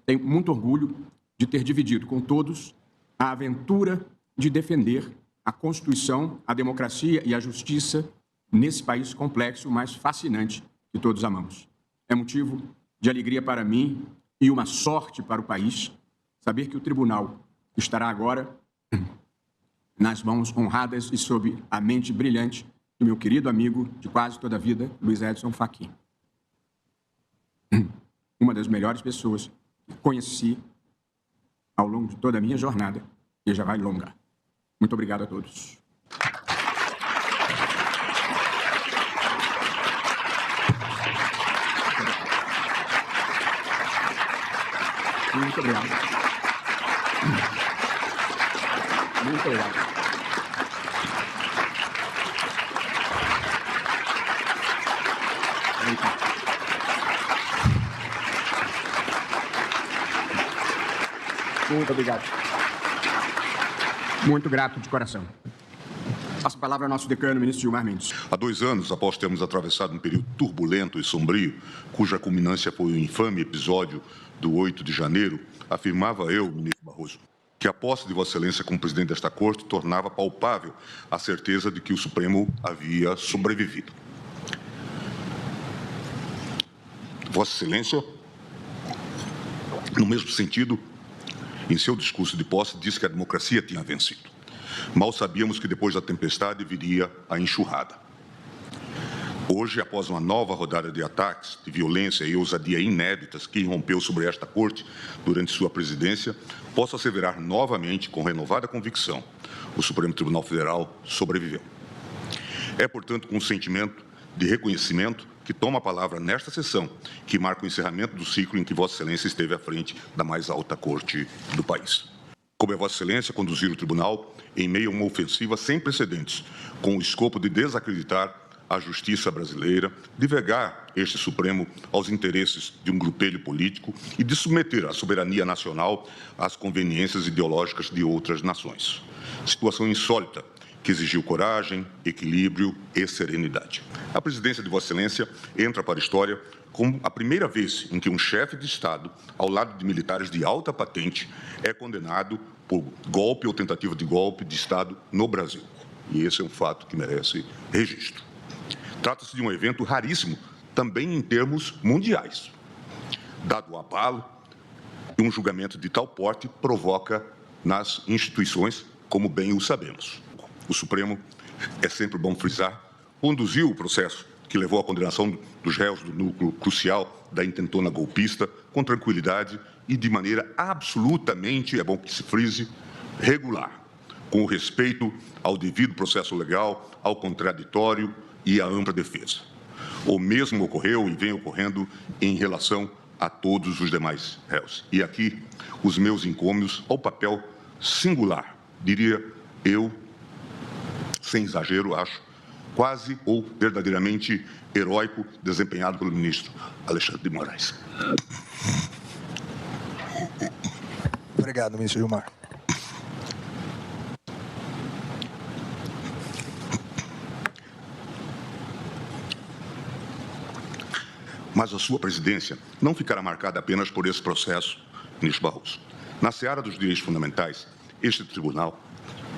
Tenho muito orgulho de ter dividido com todos a aventura de defender a Constituição, a democracia e a justiça nesse país complexo, mas fascinante, que todos amamos. É motivo de alegria para mim e uma sorte para o país saber que o tribunal estará agora nas mãos honradas e sob a mente brilhante do meu querido amigo de quase toda a vida, Luiz Edson Fachin. Uma das melhores pessoas que conheci ao longo de toda a minha jornada, e já vai longa. Muito obrigado a todos. Muito obrigado. Muito obrigado. Muito obrigado. Muito grato de coração. Passo a palavra ao nosso decano, ministro Gilmar Mendes. Há 2 anos, após termos atravessado um período turbulento e sombrio, cuja culminância foi o infame episódio do 8 de janeiro, afirmava eu, ministro Barroso, que a posse de Vossa Excelência como presidente desta Corte tornava palpável a certeza de que o Supremo havia sobrevivido. Vossa Excelência, no mesmo sentido, em seu discurso de posse, disse que a democracia tinha vencido. Mal sabíamos que depois da tempestade viria a enxurrada. Hoje, após uma nova rodada de ataques, de violência e ousadia inéditas que irrompeu sobre esta Corte durante sua presidência, posso asseverar novamente, com renovada convicção, o Supremo Tribunal Federal sobreviveu. É, portanto, com um sentimento de reconhecimento que toma a palavra nesta sessão, que marca o encerramento do ciclo em que Vossa Excelência esteve à frente da mais alta corte do país. Coube a Vossa Excelência conduzir o tribunal em meio a uma ofensiva sem precedentes, com o escopo de desacreditar a justiça brasileira, de vegar este Supremo aos interesses de um grupelho político e de submeter a soberania nacional às conveniências ideológicas de outras nações. Situação insólita, que exigiu coragem, equilíbrio e serenidade. A presidência de Vossa Excelência entra para a história como a primeira vez em que um chefe de Estado, ao lado de militares de alta patente, é condenado por golpe ou tentativa de golpe de Estado no Brasil. E esse é um fato que merece registro. Trata-se de um evento raríssimo, também em termos mundiais. Dado o abalo, um julgamento de tal porte provoca nas instituições, como bem o sabemos. O Supremo, é sempre bom frisar, conduziu o processo que levou à condenação dos réus do núcleo crucial da intentona golpista com tranquilidade e de maneira absolutamente, é bom que se frise, regular, com o respeito ao devido processo legal, ao contraditório e à ampla defesa. O mesmo ocorreu e vem ocorrendo em relação a todos os demais réus. E aqui, os meus encômios ao papel singular, diria eu, sem exagero, acho, quase ou verdadeiramente heróico, desempenhado pelo ministro Alexandre de Moraes. Obrigado, ministro Gilmar. Mas a sua presidência não ficará marcada apenas por esse processo, ministro Barroso. Na seara dos direitos fundamentais, este tribunal,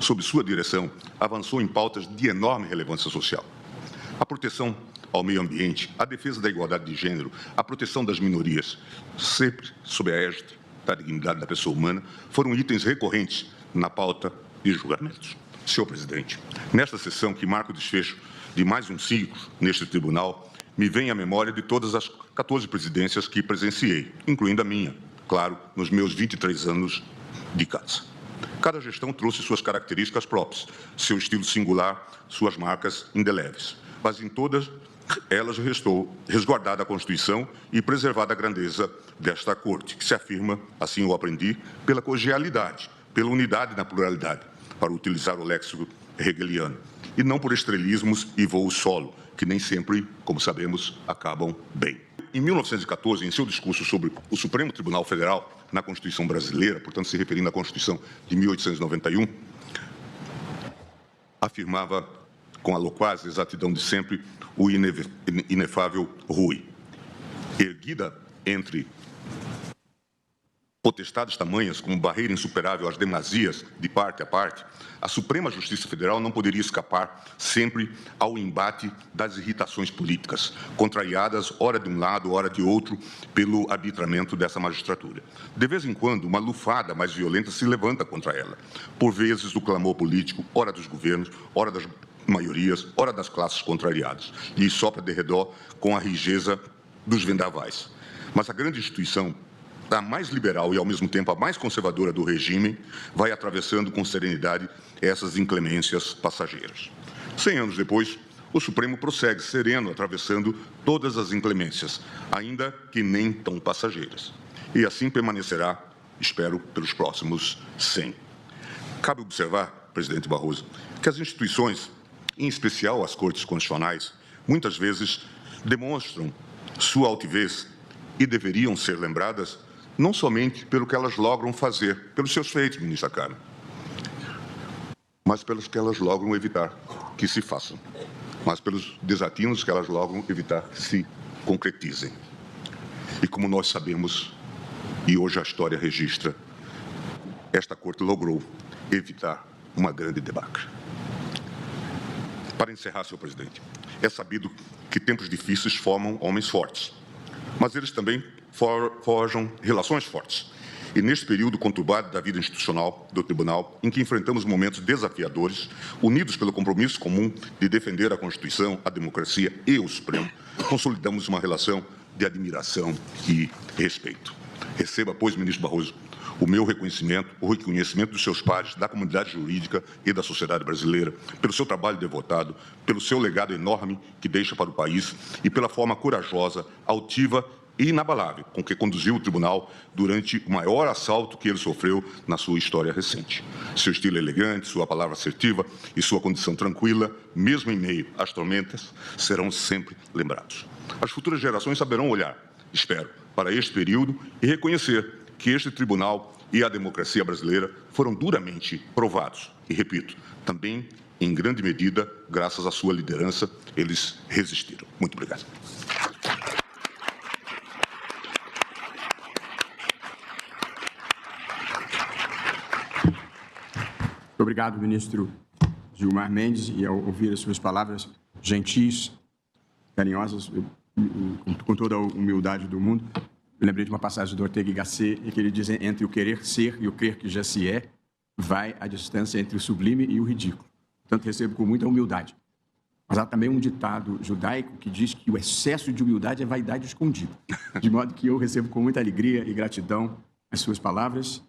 sob sua direção, avançou em pautas de enorme relevância social. A proteção ao meio ambiente, a defesa da igualdade de gênero, a proteção das minorias, sempre sob a égide da dignidade da pessoa humana, foram itens recorrentes na pauta de julgamentos. Senhor presidente, nesta sessão que marca o desfecho de mais um ciclo neste tribunal, me vem à memória de todas as 14 presidências que presenciei, incluindo a minha, claro, nos meus 23 anos de casa. Cada gestão trouxe suas características próprias, seu estilo singular, suas marcas indeléveis. Mas em todas elas restou resguardada a Constituição e preservada a grandeza desta Corte, que se afirma, assim eu aprendi, pela cordialidade, pela unidade na pluralidade, para utilizar o léxico hegeliano, e não por estrelismos e voos solo, que nem sempre, como sabemos, acabam bem. Em 1914, em seu discurso sobre o Supremo Tribunal Federal na Constituição brasileira, portanto se referindo à Constituição de 1891, afirmava com a loquaz exatidão de sempre o inefável Rui. Erguida entre potestades tamanhas como barreira insuperável às demazias de parte a parte, a Suprema Justiça Federal não poderia escapar sempre ao embate das irritações políticas, contrariadas, ora de um lado, ora de outro, pelo arbitramento dessa magistratura. De vez em quando, uma lufada mais violenta se levanta contra ela, por vezes do clamor político, ora dos governos, ora das maiorias, ora das classes contrariadas, e sopra de redor com a rigidez dos vendavais. Mas a grande instituição, a mais liberal e, ao mesmo tempo, a mais conservadora do regime, vai atravessando com serenidade essas inclemências passageiras. 100 anos depois, o Supremo prossegue sereno, atravessando todas as inclemências, ainda que nem tão passageiras. E assim permanecerá, espero, pelos próximos 100. Cabe observar, presidente Barroso, que as instituições, em especial as Cortes Constitucionais, muitas vezes demonstram sua altivez e deveriam ser lembradas não somente pelo que elas logram fazer, pelos seus feitos, ministra Carmen, mas pelos que elas logram evitar que se façam, mas pelos desatinos que elas logram evitar que se concretizem. E como nós sabemos, e hoje a história registra, esta Corte logrou evitar uma grande debacle. Para encerrar, senhor presidente, é sabido que tempos difíceis formam homens fortes, mas eles também forjam relações fortes. E neste período conturbado da vida institucional do Tribunal, em que enfrentamos momentos desafiadores, unidos pelo compromisso comum de defender a Constituição, a democracia e o Supremo, consolidamos uma relação de admiração e respeito. Receba, pois, ministro Barroso, o meu reconhecimento, o reconhecimento dos seus pares, da comunidade jurídica e da sociedade brasileira, pelo seu trabalho devotado, pelo seu legado enorme que deixa para o país e pela forma corajosa, altiva e inabalável com que conduziu o tribunal durante o maior assalto que ele sofreu na sua história recente. Seu estilo elegante, sua palavra assertiva e sua condição tranquila, mesmo em meio às tormentas, serão sempre lembrados. As futuras gerações saberão olhar, espero, para este período e reconhecer que este tribunal e a democracia brasileira foram duramente provados. E, repito, também, em grande medida, graças à sua liderança, eles resistiram. Muito obrigado. Obrigado, ministro Gilmar Mendes, e ao ouvir as suas palavras gentis, carinhosas, com toda a humildade do mundo, eu lembrei de uma passagem do Ortega y Gasset, em que ele diz: entre o querer ser e o crer que já se é, vai a distância entre o sublime e o ridículo. Portanto, recebo com muita humildade. Mas há também um ditado judaico que diz que o excesso de humildade é vaidade escondida. De modo que eu recebo com muita alegria e gratidão as suas palavras